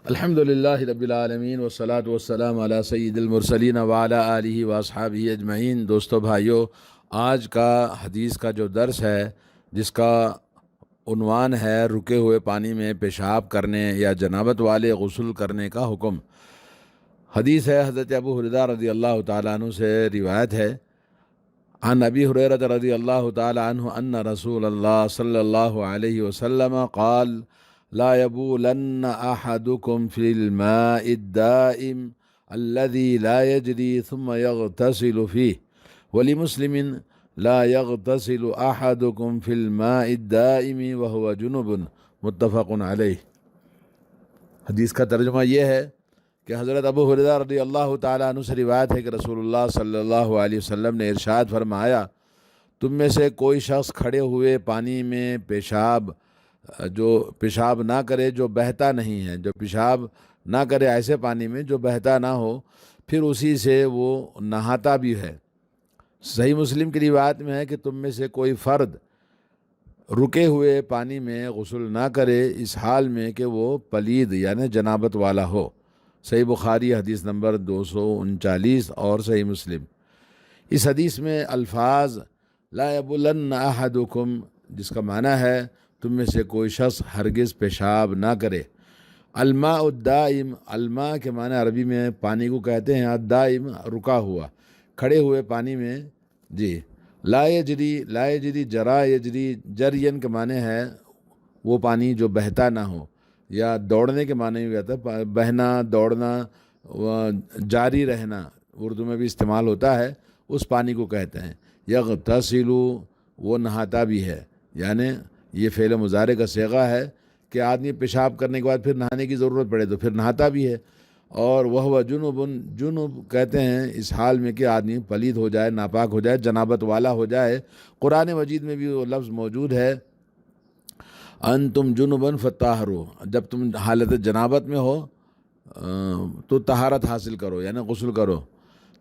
الحمد للہ رب العالمین والصلاة والسلام علی سید المرسلین وعلی آلہ واصحابہ اجمعین۔ دوستو بھائیو، آج کا حدیث کا جو درس ہے، جس کا عنوان ہے رکے ہوئے پانی میں پیشاب کرنے یا جنابت والے غسل کرنے کا حکم۔ حدیث ہے حضرت ابو ہریرہ رضی اللہ تعالیٰ عنہ سے روایت ہے، عن ابی ہریرہ رضی اللہ تعالیٰ عنہ ان رسول اللہ صلی اللہ علیہ وسلم قال لا يبولن أحدكم في الماء الدائم الذي لا يجري ثم يغتسل فيه، ولمسلم لا يغتسل أحدكم في الماء الدائم وهو جنب، متفق علیہ۔ حدیث کا ترجمہ یہ ہے کہ حضرت ابو ہریرہ رضی اللہ تعالیٰ عنہ سے روایت ہے کہ رسول اللہ صلی اللہ علیہ وسلم نے ارشاد فرمایا، تم میں سے کوئی شخص کھڑے ہوئے پانی میں پیشاب نہ کرے جو بہتا نہیں ہے، جو پیشاب نہ کرے ایسے پانی میں جو بہتا نہ ہو، پھر اسی سے وہ نہاتا بھی ہے۔ صحیح مسلم کی روایت میں ہے کہ تم میں سے کوئی فرد رکے ہوئے پانی میں غسل نہ کرے اس حال میں کہ وہ پلید یعنی جنابت والا ہو۔ صحیح بخاری حدیث نمبر 239 اور صحیح مسلم۔ اس حدیث میں الفاظ لا یبولن احدکم، جس کا معنی ہے تم میں سے کوئی شخص ہرگز پیشاب نہ کرے۔ الماء الدائم، الماء کے معنی عربی میں پانی کو کہتے ہیں، الدائم رکا ہوا، کھڑے ہوئے پانی میں۔ جی، لا یجری، لا یجری جرا یجری، جرین کے معنی ہے وہ پانی جو بہتا نہ ہو، یا دوڑنے کے معنی بھی آتا ہے، بہنا، دوڑنا، جاری رہنا اردو میں بھی استعمال ہوتا ہے، اس پانی کو کہتے ہیں۔ یغتسل، وہ نہاتا بھی ہے، یعنی یہ فعل مضارع کا صیغہ ہے کہ آدمی پیشاب کرنے کے بعد پھر نہانے کی ضرورت پڑے تو پھر نہاتا بھی ہے۔ اور وہ جنوب، جنوب کہتے ہیں اس حال میں کہ آدمی پلید ہو جائے، ناپاک ہو جائے، جنابت والا ہو جائے۔ قرآن مجید میں بھی وہ لفظ موجود ہے، انتم جنبا فطہروا، جب تم حالت جنابت میں ہو تو طہارت حاصل کرو یعنی غسل کرو۔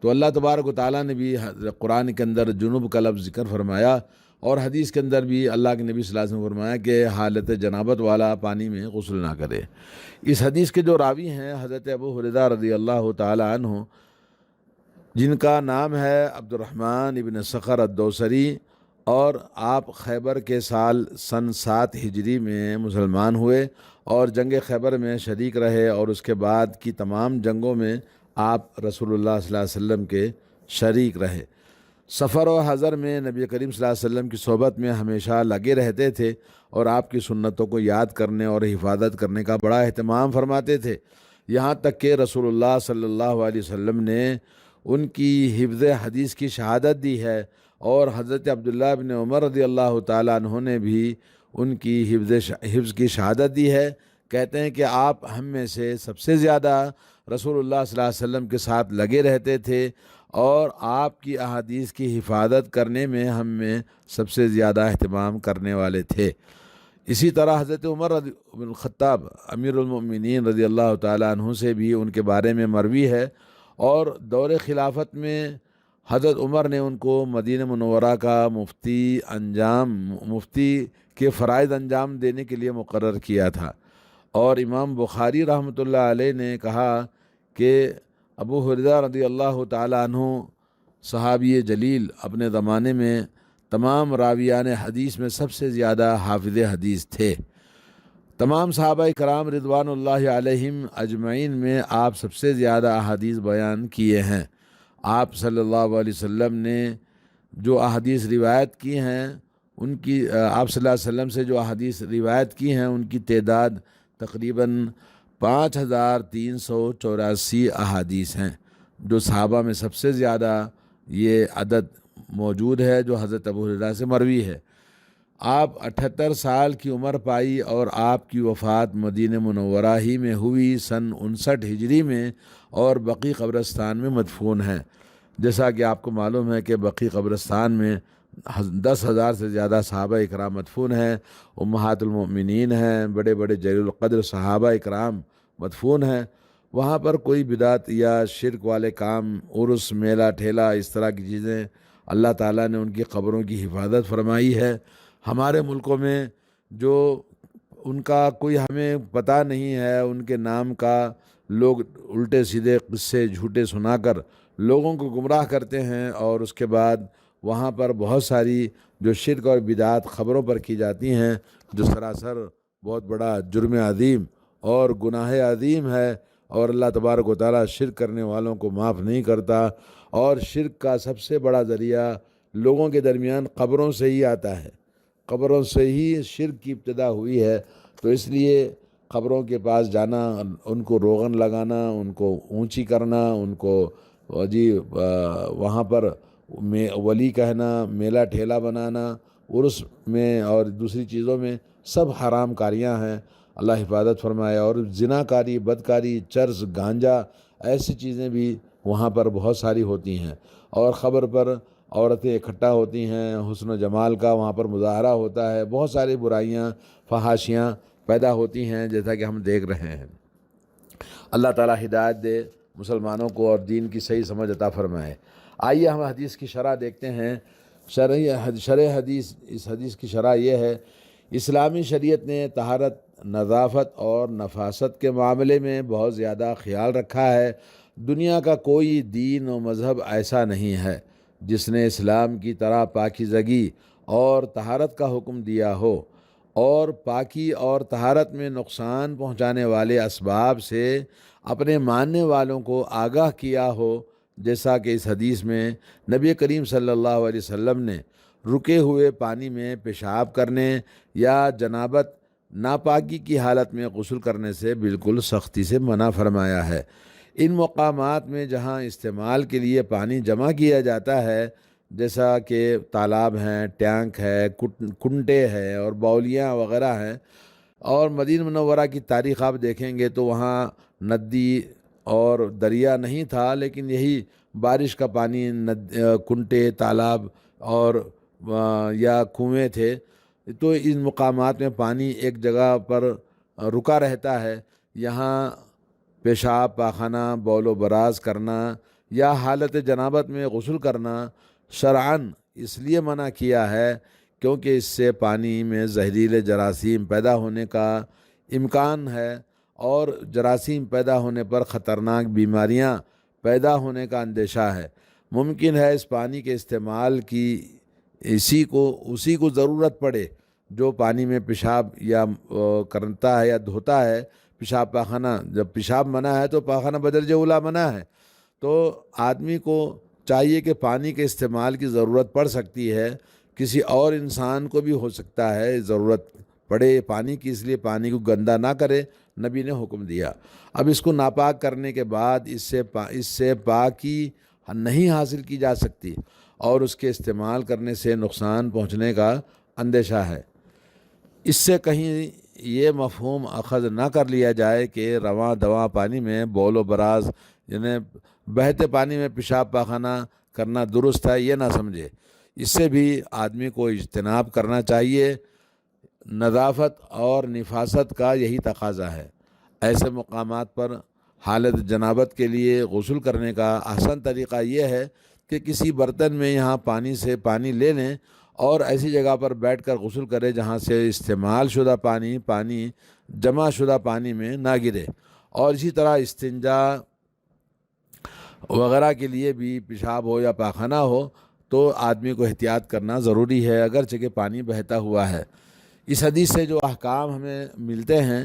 تو اللہ تبارک و تعالیٰ نے بھی قرآن کے اندر جنوب کا لفظ ذکر فرمایا، اور حدیث کے اندر بھی اللہ کے نبی صلی اللہ علیہ وسلم نے فرمایا کہ حالت جنابت والا پانی میں غسل نہ کرے۔ اس حدیث کے جو راوی ہیں حضرت ابو ہریرہ رضی اللہ تعالیٰ عنہ، جن کا نام ہے عبد الرحمن ابن صخر الدوسری، اور آپ خیبر کے سال سن 7 ہجری میں مسلمان ہوئے اور جنگ خیبر میں شریک رہے، اور اس کے بعد کی تمام جنگوں میں آپ رسول اللہ صلی اللہ علیہ وسلم کے شریک رہے۔ سفر و حضر میں نبی کریم صلی اللہ علیہ وسلم کی صحبت میں ہمیشہ لگے رہتے تھے، اور آپ کی سنتوں کو یاد کرنے اور حفاظت کرنے کا بڑا اہتمام فرماتے تھے، یہاں تک کہ رسول اللہ صلی اللہ علیہ وسلم نے ان کی حفظ حدیث کی شہادت دی ہے، اور حضرت عبداللہ بن عمر رضی اللہ تعالیٰ عنہ نے بھی ان کی حفظ کی شہادت دی ہے۔ کہتے ہیں کہ آپ ہم میں سے سب سے زیادہ رسول اللہ صلی اللہ علیہ وسلم کے ساتھ لگے رہتے تھے، اور آپ کی احادیث کی حفاظت کرنے میں ہم میں سب سے زیادہ اہتمام کرنے والے تھے۔ اسی طرح حضرت عمر بن الخطاب امیر المؤمنین رضی اللہ تعالیٰ عنہ سے بھی ان کے بارے میں مروی ہے، اور دور خلافت میں حضرت عمر نے ان کو مدینہ منورہ کا مفتی کے فرائض انجام دینے کے لیے مقرر کیا تھا۔ اور امام بخاری رحمۃ اللہ علیہ نے کہا کہ ابو ہریرہ رضی اللہ تعالیٰ عنہ صحابی جلیل، اپنے زمانے میں تمام راویان حدیث میں سب سے زیادہ حافظ حدیث تھے۔ تمام صحابہ کرام رضوان اللہ علیہم اجمعین میں آپ سب سے زیادہ احادیث بیان کیے ہیں۔ آپ صلی اللہ علیہ وسلم نے جو احادیث روایت کی ہیں، ان کی آپ صلی اللہ علیہ وسلم سے جو احادیث روایت کی ہیں ان کی تعداد تقریباً 5384 احادیث ہیں، جو صحابہ میں سب سے زیادہ یہ عدد موجود ہے جو حضرت ابو ہریرہ سے مروی ہے۔ آپ 78 سال کی عمر پائی، اور آپ کی وفات مدینہ منورہ ہی میں ہوئی سن 59 ہجری میں، اور بقیع قبرستان میں مدفون ہیں۔ جیسا کہ آپ کو معلوم ہے کہ بقیع قبرستان میں 10,000 سے زیادہ صحابہ اکرام مدفون ہیں، امہات المؤمنین ہیں، بڑے بڑے جلیل القدر صحابہ اکرام مدفون ہیں۔ وہاں پر کوئی بدعت یا شرک والے کام، عرس، میلہ ٹھیلا، اس طرح کی چیزیں، اللہ تعالیٰ نے ان کی قبروں کی حفاظت فرمائی ہے۔ ہمارے ملکوں میں جو ان کا کوئی ہمیں پتہ نہیں ہے، ان کے نام کا لوگ الٹے سیدھے قصے جھوٹے سنا کر لوگوں کو گمراہ کرتے ہیں، اور اس کے بعد وہاں پر بہت ساری جو شرک اور بدعات خبروں پر کی جاتی ہیں، جو سراسر بہت بڑا جرم عظیم اور گناہ عظیم ہے، اور اللہ تبارک و تعالیٰ شرک کرنے والوں کو معاف نہیں کرتا، اور شرک کا سب سے بڑا ذریعہ لوگوں کے درمیان قبروں سے ہی آتا ہے، قبروں سے ہی شرک کی ابتدا ہوئی ہے۔ تو اس لیے قبروں کے پاس جانا، ان کو روغن لگانا، ان کو اونچی کرنا، ان کو وہاں پر ولی کہنا، میلہ ٹھیلا بنانا عرس میں اور دوسری چیزوں میں، سب حرام کاریاں ہیں، اللہ حفاظت فرمائے۔ اور زناکاری، بدکاری، چرس، گانجا، ایسی چیزیں بھی وہاں پر بہت ساری ہوتی ہیں، اور قبر پر عورتیں اکٹھا ہوتی ہیں، حسن و جمال کا وہاں پر مظاہرہ ہوتا ہے، بہت ساری برائیاں، فحاشیاں پیدا ہوتی ہیں، جیسا کہ ہم دیکھ رہے ہیں۔ اللہ تعالیٰ ہدایت دے مسلمانوں کو اور دین کی صحیح سمجھ عطا فرمائے۔ آئیے ہم حدیث کی شرح دیکھتے ہیں۔ شرح حدیث، اس حدیث کی شرح یہ ہے: اسلامی شریعت نے طہارت، نظافت اور نفاست کے معاملے میں بہت زیادہ خیال رکھا ہے۔ دنیا کا کوئی دین و مذہب ایسا نہیں ہے جس نے اسلام کی طرح پاکیزگی اور طہارت کا حکم دیا ہو، اور پاکی اور طہارت میں نقصان پہنچانے والے اسباب سے اپنے ماننے والوں کو آگاہ کیا ہو، جیسا کہ اس حدیث میں نبی کریم صلی اللہ علیہ وسلم نے رکے ہوئے پانی میں پیشاب کرنے یا جنابت، ناپاکی کی حالت میں غسل کرنے سے بالکل سختی سے منع فرمایا ہے۔ ان مقامات میں جہاں استعمال کے لیے پانی جمع کیا جاتا ہے، جیسا کہ تالاب ہیں، ٹینک ہے، کنٹے ہے اور باولیاں وغیرہ ہیں، اور مدینہ منورہ کی تاریخ آپ دیکھیں گے تو وہاں ندی اور دریا نہیں تھا، لیکن یہی بارش کا پانی کنٹے، تالاب اور یا کنویں تھے۔ تو ان مقامات میں پانی ایک جگہ پر رکا رہتا ہے، یہاں پیشاب، پاخانہ، بول و براز کرنا یا حالت جنابت میں غسل کرنا شرعاً اس لیے منع کیا ہے کیونکہ اس سے پانی میں زہریلے جراثیم پیدا ہونے کا امکان ہے، اور جراثیم پیدا ہونے پر خطرناک بیماریاں پیدا ہونے کا اندیشہ ہے۔ ممکن ہے اس پانی کے استعمال کی اسی کو ضرورت پڑے جو پانی میں پیشاب یا کرتا ہے یا دھوتا ہے۔ پیشاب پاخانہ، جب پیشاب منع ہے تو پاخانہ بدرجہ اولیٰ منع ہے، تو آدمی کو چاہیے کہ پانی کے استعمال کی ضرورت پڑ سکتی ہے، کسی اور انسان کو بھی ہو سکتا ہے ضرورت پڑے پانی کی، اس لیے پانی کو گندا نہ کرے، نبی نے حکم دیا۔ اب اس کو ناپاک کرنے کے بعد اس سے پاکی نہیں حاصل کی جا سکتی، اور اس کے استعمال کرنے سے نقصان پہنچنے کا اندیشہ ہے۔ اس سے کہیں یہ مفہوم اخذ نہ کر لیا جائے کہ رواں دواں پانی میں بول و براز، یعنی بہتے پانی میں پیشاب پاخانہ کرنا درست ہے، یہ نہ سمجھے۔ اس سے بھی آدمی کو اجتناب کرنا چاہیے۔ نظافت اور نفاست کا یہی تقاضا ہے۔ ایسے مقامات پر حالت جنابت کے لیے غسل کرنے کا آسان طریقہ یہ ہے کہ کسی برتن میں یہاں پانی لے لیں اور ایسی جگہ پر بیٹھ کر غسل کرے جہاں سے استعمال شدہ پانی جمع شدہ پانی میں نہ گرے۔ اور اسی طرح استنجا وغیرہ کے لیے بھی پیشاب ہو یا پاخانہ ہو تو آدمی کو احتیاط کرنا ضروری ہے، اگرچہ کہ پانی بہتا ہوا ہے۔ اس حدیث سے جو احکام ہمیں ملتے ہیں: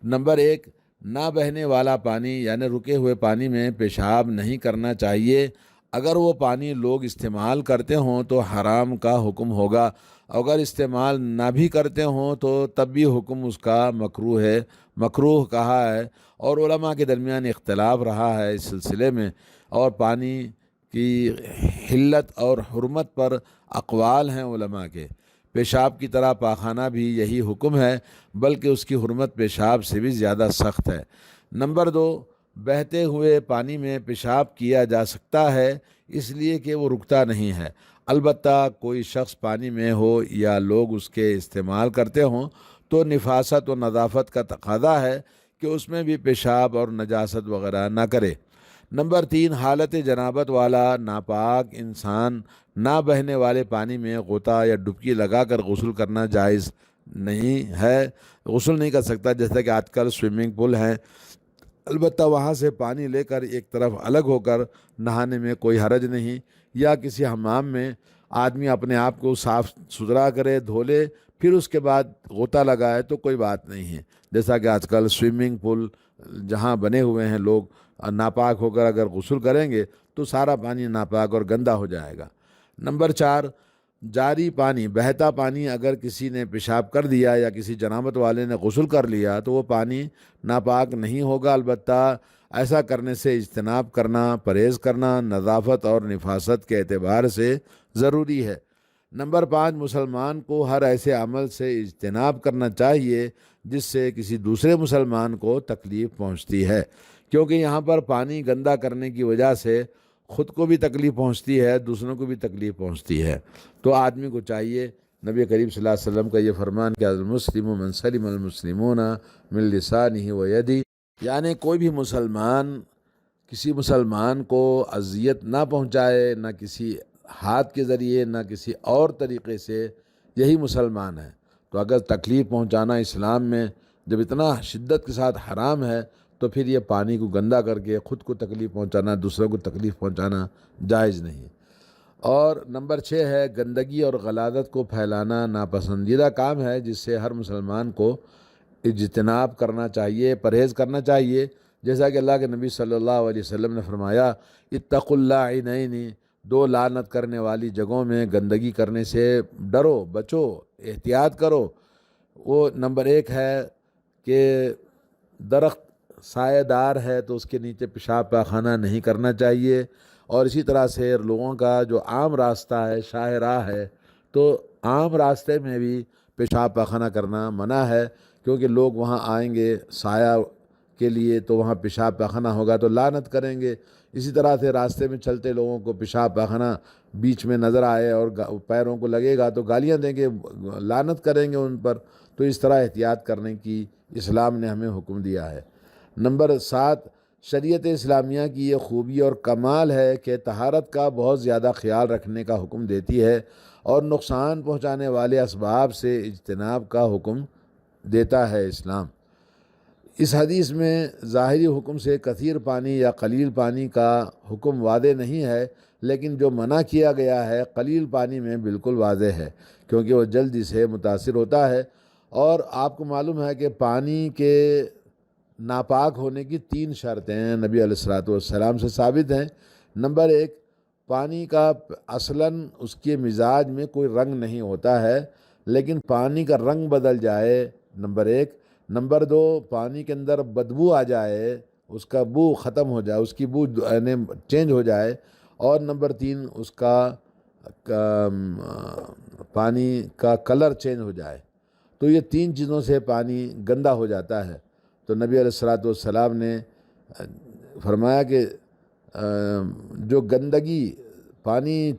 نمبر 1، نہ بہنے والا پانی یعنی رکے ہوئے پانی میں پیشاب نہیں کرنا چاہیے۔ اگر وہ پانی لوگ استعمال کرتے ہوں تو حرام کا حکم ہوگا، اگر استعمال نہ بھی کرتے ہوں تو تب بھی حکم اس کا مکروہ کہا ہے، اور علماء کے درمیان اختلاف رہا ہے اس سلسلے میں، اور پانی کی حلت اور حرمت پر اقوال ہیں علماء کے۔ پیشاب کی طرح پاخانہ بھی یہی حکم ہے، بلکہ اس کی حرمت پیشاب سے بھی زیادہ سخت ہے۔ نمبر 2، بہتے ہوئے پانی میں پیشاب کیا جا سکتا ہے اس لیے کہ وہ رکتا نہیں ہے، البتہ کوئی شخص پانی میں ہو یا لوگ اس کے استعمال کرتے ہوں تو نفاست و نظافت کا تقاضا ہے کہ اس میں بھی پیشاب اور نجاست وغیرہ نہ کرے۔ نمبر 3، حالت جنابت والا ناپاک انسان نہ بہنے والے پانی میں غوطہ یا ڈبکی لگا کر غسل کرنا جائز نہیں ہے، غسل نہیں کر سکتا، جیسا کہ آج کل سوئمنگ پول ہیں، البتہ وہاں سے پانی لے کر ایک طرف الگ ہو کر نہانے میں کوئی حرج نہیں، یا کسی حمام میں آدمی اپنے آپ کو صاف ستھرا کرے، دھو لے، پھر اس کے بعد غوطہ لگائے تو کوئی بات نہیں ہے۔ جیسا کہ آج کل سوئمنگ پول جہاں بنے ہوئے ہیں، لوگ ناپاک ہو کر اگر غسل کریں گے تو سارا پانی ناپاک اور گندا ہو جائے گا۔ نمبر 4، جاری پانی، بہتا پانی اگر کسی نے پیشاب کر دیا یا کسی جنابت والے نے غسل کر لیا تو وہ پانی ناپاک نہیں ہوگا، البتہ ایسا کرنے سے اجتناب کرنا، پرہیز کرنا نظافت اور نفاست کے اعتبار سے ضروری ہے۔ نمبر 5، مسلمان کو ہر ایسے عمل سے اجتناب کرنا چاہیے جس سے کسی دوسرے مسلمان کو تکلیف پہنچتی ہے، کیونکہ یہاں پر پانی گندا کرنے کی وجہ سے خود کو بھی تکلیف پہنچتی ہے، دوسروں کو بھی تکلیف پہنچتی ہے۔ تو آدمی کو چاہیے، نبی کریم صلی اللہ علیہ وسلم کا یہ فرمان کہ المسلم من سلم المسلمون من لسانہ و یدہ، یعنی کوئی بھی مسلمان کسی مسلمان کو اذیت نہ پہنچائے، نہ کسی ہاتھ کے ذریعے نہ کسی اور طریقے سے، یہی مسلمان ہے۔ تو اگر تکلیف پہنچانا اسلام میں جب اتنا شدت کے ساتھ حرام ہے تو پھر یہ پانی کو گندا کر کے خود کو تکلیف پہنچانا، دوسروں کو تکلیف پہنچانا جائز نہیں۔ اور نمبر 6 ہے، گندگی اور غلاظت کو پھیلانا ناپسندیدہ کام ہے، جس سے ہر مسلمان کو اجتناب کرنا چاہیے، پرہیز کرنا چاہیے۔ جیسا کہ اللہ کے نبی صلی اللہ علیہ وسلم نے فرمایا، اتقوا اللاعنین، دو لعنت کرنے والی جگہوں میں گندگی کرنے سے ڈرو، بچو، احتیاط کرو۔ وہ نمبر 1 ہے کہ درخت سایہ دار ہے تو اس کے نیچے پیشاب پاخانہ نہیں کرنا چاہیے، اور اسی طرح سے لوگوں کا جو عام راستہ ہے، شاہ راہ ہے، تو عام راستے میں بھی پیشاب پاخانہ کرنا منع ہے، کیونکہ لوگ وہاں آئیں گے سایہ کے لیے تو وہاں پیشاب پاخانہ ہوگا تو لعنت کریں گے۔ اسی طرح سے راستے میں چلتے لوگوں کو پیشاب پاخانہ بیچ میں نظر آئے اور پیروں کو لگے گا تو گالیاں دیں گے، لعنت کریں گے ان پر۔ تو اس طرح احتیاط کرنے کی اسلام نے ہمیں حکم دیا ہے۔ نمبر 7، شریعت اسلامیہ کی یہ خوبی اور کمال ہے کہ طہارت کا بہت زیادہ خیال رکھنے کا حکم دیتی ہے، اور نقصان پہنچانے والے اسباب سے اجتناب کا حکم دیتا ہے اسلام۔ اس حدیث میں ظاہری حکم سے کثیر پانی یا قلیل پانی کا حکم واضح نہیں ہے، لیکن جو منع کیا گیا ہے قلیل پانی میں بالکل واضح ہے، کیونکہ وہ جلدی سے متاثر ہوتا ہے۔ اور آپ کو معلوم ہے کہ پانی کے ناپاک ہونے کی 3 شرطیں نبی علیہ الصلوۃ والسلام سے ثابت ہیں۔ نمبر 1، پانی کا اصلاً اس کے مزاج میں کوئی رنگ نہیں ہوتا ہے، لیکن پانی کا رنگ بدل جائے، نمبر 1۔ نمبر 2، پانی کے اندر بدبو آ جائے، اس کا بو ختم ہو جائے، اس کی بو یعنی چینج ہو جائے، اور نمبر 3، اس کا پانی کا کلر چینج ہو جائے۔ تو یہ 3 چیزوں سے پانی گندا ہو جاتا ہے۔ تو نبی علیہ الصلوۃ والسلام نے فرمایا کہ جو گندگی پانی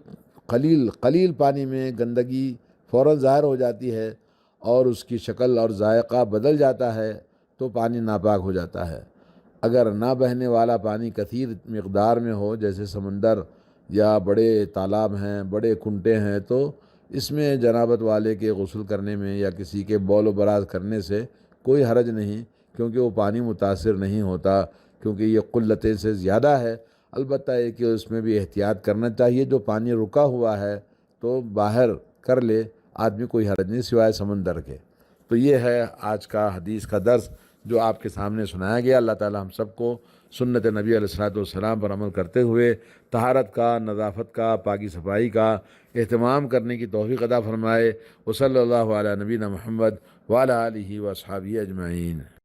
قلیل پانی میں گندگی فوراً ظاہر ہو جاتی ہے اور اس کی شکل اور ذائقہ بدل جاتا ہے تو پانی ناپاک ہو جاتا ہے۔ اگر نہ بہنے والا پانی کثیر مقدار میں ہو، جیسے سمندر یا بڑے تالاب ہیں، بڑے کنٹے ہیں، تو اس میں جنابت والے کے غسل کرنے میں یا کسی کے بول و براز کرنے سے کوئی حرج نہیں، کیونکہ وہ پانی متاثر نہیں ہوتا، کیونکہ یہ قلتیں سے زیادہ ہے۔ البتہ یہ کہ اس میں بھی احتیاط کرنا چاہیے، جو پانی رکا ہوا ہے تو باہر کر لے، آدمی کوئی حرج نہیں سوائے سمندر کے۔ تو یہ ہے آج کا حدیث کا درس جو آپ کے سامنے سنایا گیا۔ اللہ تعالی ہم سب کو سنت نبی علیہ الصلوۃ والسلام پر عمل کرتے ہوئے طہارت کا، نظافت کا، پاکی صفائی کا اہتمام کرنے کی توفیق عطا فرمائے۔ وصلی اللہ علی نبینا محمد وعلی آلہ واصحابہ اجمعین۔